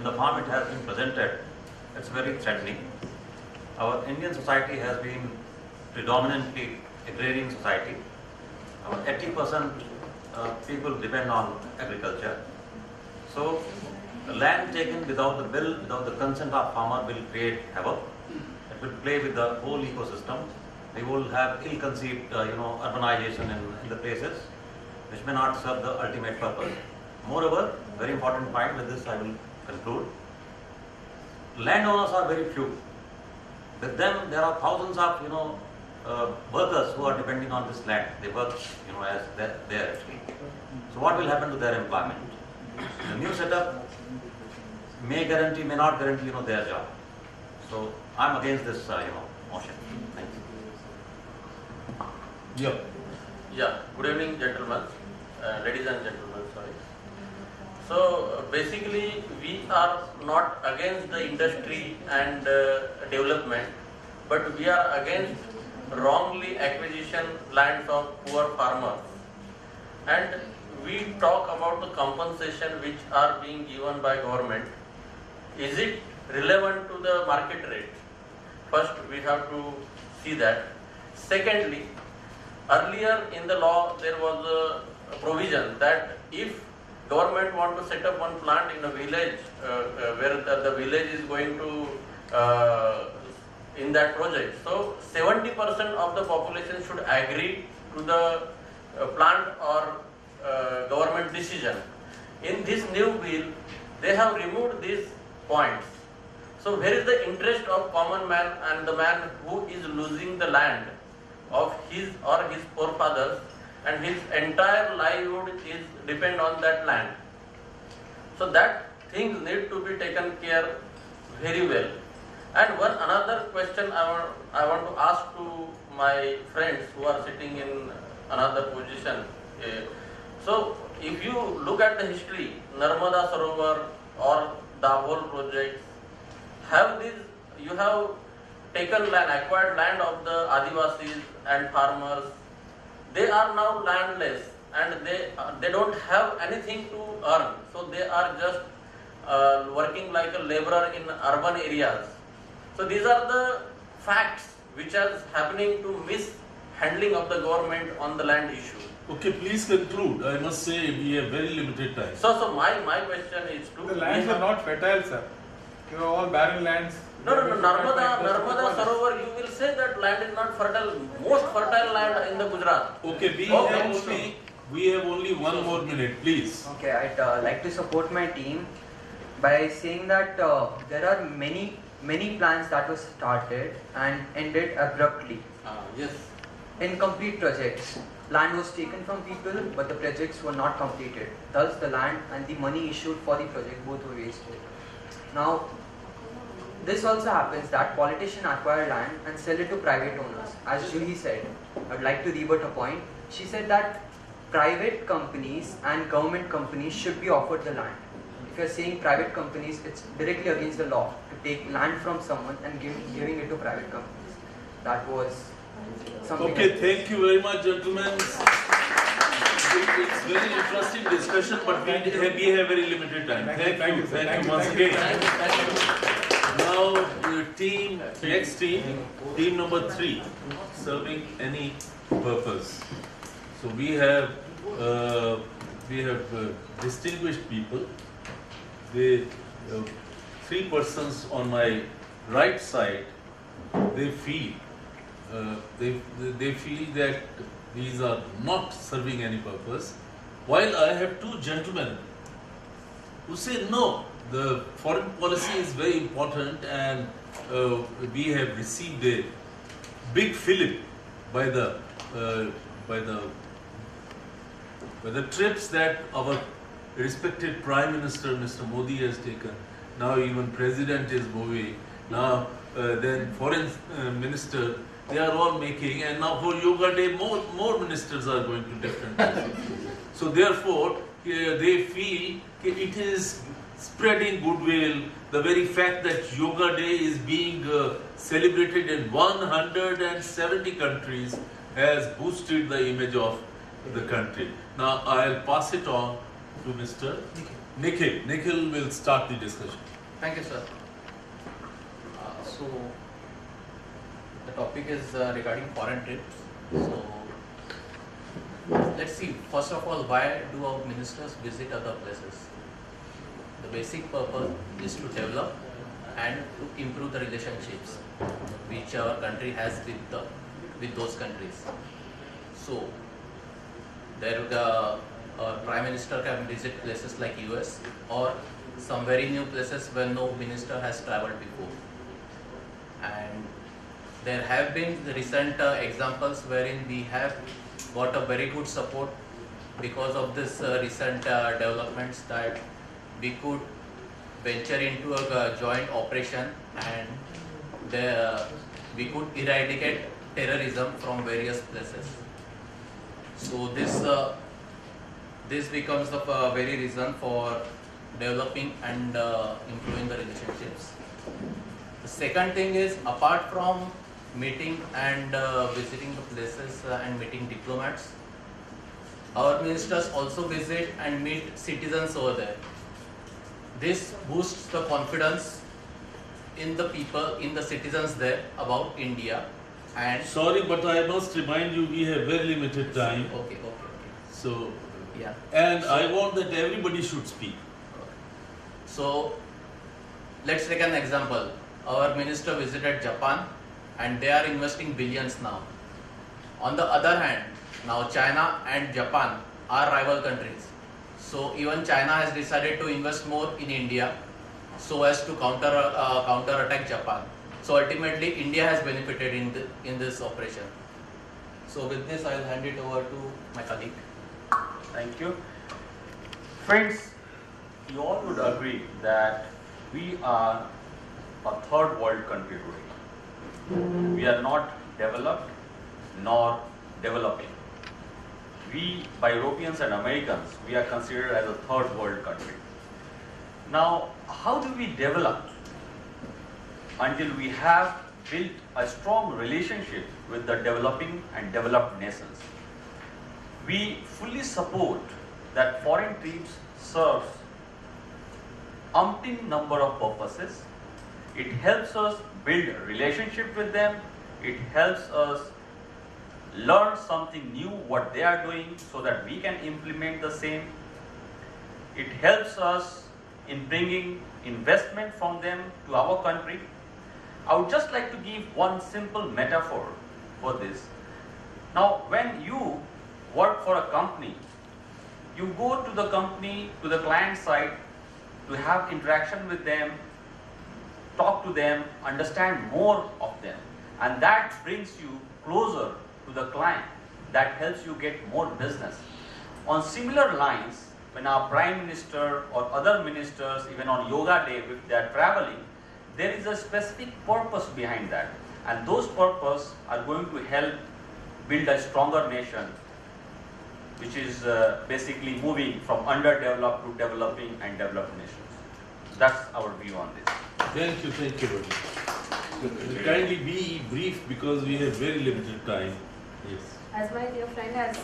in the form it has been presented, it's very threatening. Our Indian society has been predominantly agrarian society. About 80% people depend on agriculture. So, the land taken without the bill, without the consent of farmer will create havoc. It will play with the whole ecosystem. We will have ill-conceived, urbanization in the places, which may not serve the ultimate purpose. Moreover, very important point, with this I will conclude. Landowners are very few. With them, there are thousands of, workers who are depending on this land. They work, as there actually. So what will happen to their employment? The new setup may guarantee, may not guarantee, their job. So I'm against this, motion. Thank you. Yeah. Yeah. Good evening, gentlemen, ladies and gentlemen. Sorry. So basically, we are not against the industry and development, but we are against wrongly acquisition lands of poor farmers. And we talk about the compensation which are being given by government. Is it relevant to the market rate? First, we have to see that. Secondly, earlier in the law there was a provision that if government want to set up one plant in a village where the village is going to in that project, so 70% of the population should agree to the plant or government decision. In this new bill, they have removed these points. So where is the interest of common man and the man who is losing the land of his or his forefathers, and his entire livelihood is depend on that land? So that things need to be taken care very well. And one another question I want to ask to my friends who are sitting in another position. So if you look at the history, Narmada Sarovar or the whole projects, you have taken land, acquired land of the Adivasis and farmers. They are now landless and they don't have anything to earn. So they are just working like a laborer in urban areas. So these are the facts which are happening to mishandling of the government on the land issue. Okay, please conclude. I must say we have very limited time. So my question is to... The lands are not fertile, sir. You are all barren lands. No. Narmada Sarovar, you will say that land is not fertile. Most fertile land in the Gujarat. Okay, we have only one more minute, please. Okay, I'd like to support my team by saying that there are many plans that were started and ended abruptly. Yes. Incomplete projects. Land was taken from people, but the projects were not completed. Thus, the land and the money issued for the project both were wasted. Now, this also happens that politicians acquire land and sell it to private owners. As Juhi said, I'd like to rebut a point. She said that private companies and government companies should be offered the land. If you're saying private companies, it's directly against the law to take land from someone and giving it to private companies. That was something. Okay, thank you very much, gentlemen. It's very interesting discussion, but we have very limited time. Thank you once again. Now, next team number 3, serving any purpose. So we have distinguished people. They 3 persons on my right side. They feel that these are not serving any purpose, while I have 2 gentlemen who say no, the foreign policy is very important, and we have received a big fillip by the trips that our respected Prime Minister Mr. Modi has taken. Now even President is moving. Now then Foreign Minister, they are all making, and now for Yoga Day more ministers are going to different places. So therefore they feel it is spreading goodwill. The very fact that Yoga Day is being celebrated in 170 countries has boosted the image of the country. Now I'll pass it on to Mr. Nikhil will start the discussion. Thank you, sir. So, the topic is regarding foreign trips. So, let's see, first of all, why do our ministers visit other places? The basic purpose is to develop and to improve the relationships which our country has with those countries. So, the Prime Minister can visit places like US or some very new places where no minister has travelled before. And there have been the recent examples wherein we have got a very good support because of this recent developments, that we could venture into a joint operation and we could eradicate terrorism from various places. So this becomes the very reason for developing and improving the relationships. The second thing is, apart from meeting and visiting the places and meeting diplomats, our ministers also visit and meet citizens over there. This boosts the confidence in the people, in the citizens there about India. And sorry, but I must remind you, we have very limited time. Okay. So, yeah. And I want that everybody should speak. So, let's take an example. Our minister visited Japan and they are investing billions now. On the other hand, now China and Japan are rival countries. So even China has decided to invest more in India so as to counter-attack Japan. So ultimately, India has benefited in this operation. So with this, I will hand it over to my colleague. Thank you. Friends, you all would agree that we are a third world country today. We are not developed nor developing. We, by Europeans and Americans, we are considered as a third world country. Now, how do we develop until we have built a strong relationship with the developing and developed nations? We fully support that foreign trips serves umpteen number of purposes. It helps us build a relationship with them. It helps us learn something new, what they are doing, so that we can implement the same. It helps us in bringing investment from them to our country. I would just like to give one simple metaphor for this. Now, when you work for a company, you go to the company, to the client side, to have interaction with them, talk to them, understand more of them, and that brings you closer to the client. That helps you get more business. On similar lines, when our Prime Minister or other ministers, even on yoga day, if they are traveling, there is a specific purpose behind that, and those purposes are going to help build a stronger nation, which is basically moving from underdeveloped to developing and developed nations. That's our view on this. Thank you very much. Kindly be brief because we have very limited time. Yes. As my dear friend has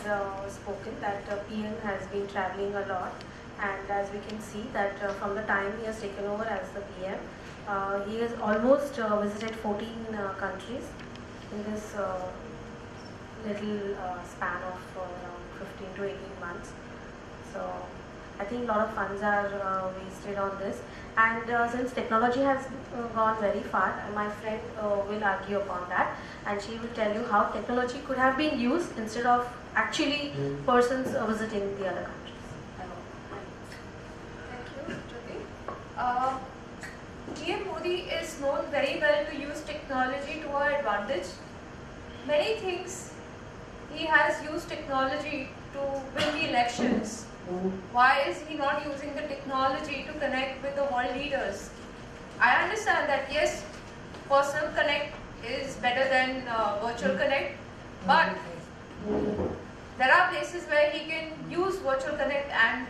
spoken, that PM has been traveling a lot, and as we can see that from the time he has taken over as the PM, he has almost visited 14 countries in this little span of around 15 to 18 months. So I think a lot of funds are wasted on this, and since technology has gone very far, my friend will argue upon that, and she will tell you how technology could have been used instead of actually persons visiting the other countries. Thank you, Jyoti. PM Modi is known very well to use technology to our advantage. Many things he has used technology to win the elections. Why is he not using the technology to connect with the world leaders? I understand that yes, personal connect is better than virtual connect, but there are places where he can use virtual connect and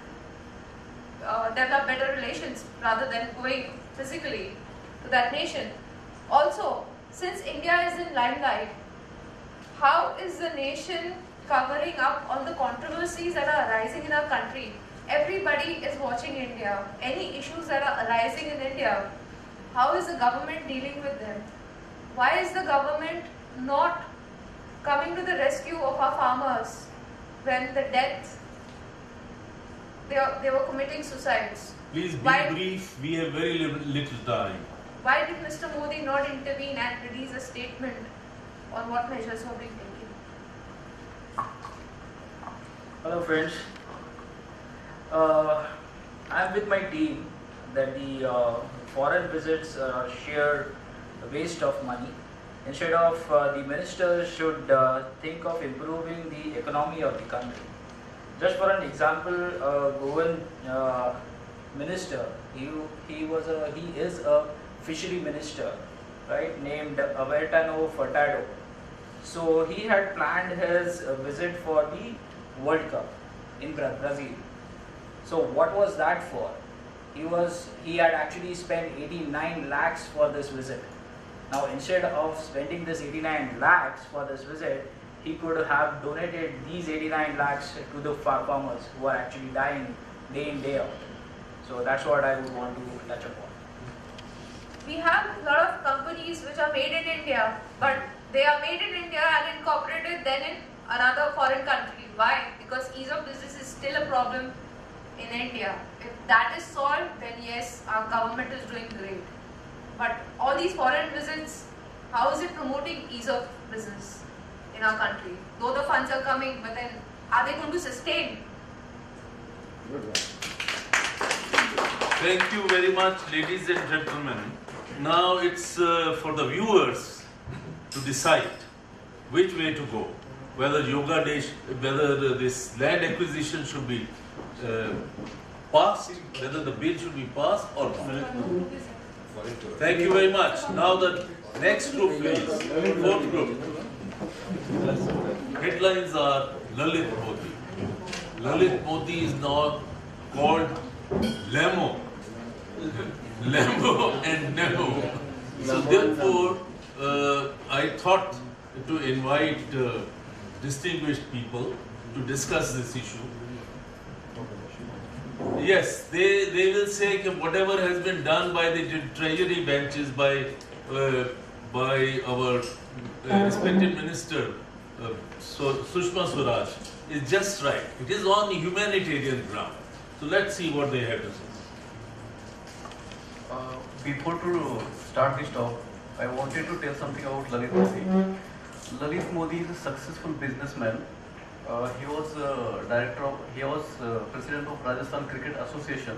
develop better relations rather than going physically to that nation. Also, since India is in limelight, how is the nation covering up all the controversies that are arising in our country? everybody is watching India. Any issues that are arising in India, how is the government dealing with them? Why is the government not coming to the rescue of our farmers when the death, they were committing suicides? Please be Why- brief, we have very little time. Why did Mr. Modi not intervene and release a statement on what measures were being taken? Hello friends, I am with my team that the foreign visits are sheer waste of money. Instead of the minister should think of improving the economy of the country. Just for an example, Goan minister, he is a fishery minister, right, named Avertano Furtado. So he had planned his visit for the World Cup in Brazil. So what was that for? He had actually spent 89 lakhs for this visit. Now instead of spending this 89 lakhs for this visit, he could have donated these 89 lakhs to the farmers who are actually dying day in, day out. So that's what I would want to touch upon. We have a lot of companies which are made in India, but they are made in India and incorporated then in another foreign country. Why? Because ease of business is still a problem in India. If that is solved, then yes, our government is doing great. But all these foreign visits, how is it promoting ease of business in our country? Though the funds are coming, but then are they going to sustain? Thank you very much, ladies and gentlemen. Now it's for the viewers to decide which way to go. Whether whether this land acquisition should be passed, whether the bill should be passed or not. Thank you very much. Now the next group, please. Fourth group. Headlines are Lalit Modi. Lalit Modi is now called Lamo. Lambo and Nemo. So therefore, I thought to invite distinguished people to discuss this issue. Yes, they will say that whatever has been done by the treasury benches by our respected minister Sushma Swaraj is just right. It is on humanitarian ground. So let's see what they have to say. Before to start this talk, I wanted to tell something about Lalit Modi. Lalit Modi is a successful businessman. He was president of Rajasthan Cricket Association,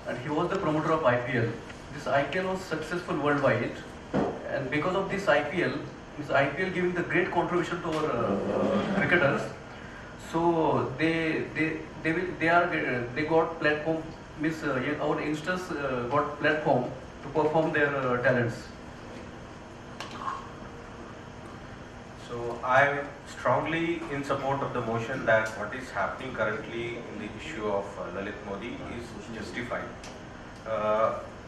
and he was the promoter of IPL. This IPL was successful worldwide, and because of this IPL giving the great contribution to our cricketers. So they got platform. Our youngsters got platform to perform their talents. So I am strongly in support of the motion that what is happening currently in the issue of Lalit Modi is justified.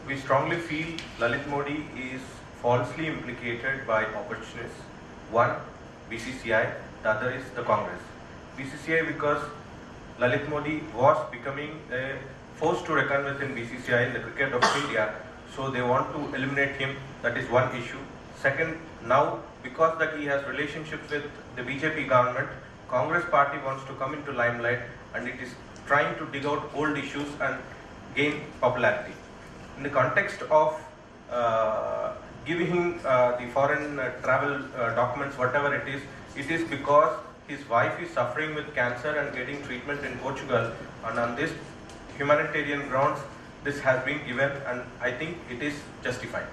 We strongly feel Lalit Modi is falsely implicated by opportunists. One, BCCI, the other is the Congress. BCCI because Lalit Modi was becoming a force to reckon with in BCCI in the cricket of India, so they want to eliminate him. That is one issue. Second, now because that he has relationships with the BJP government, Congress party wants to come into limelight and it is trying to dig out old issues and gain popularity. In the context of giving him the foreign travel documents, whatever it is because his wife is suffering with cancer and getting treatment in Portugal, and on this humanitarian grounds this has been given, and I think it is justified.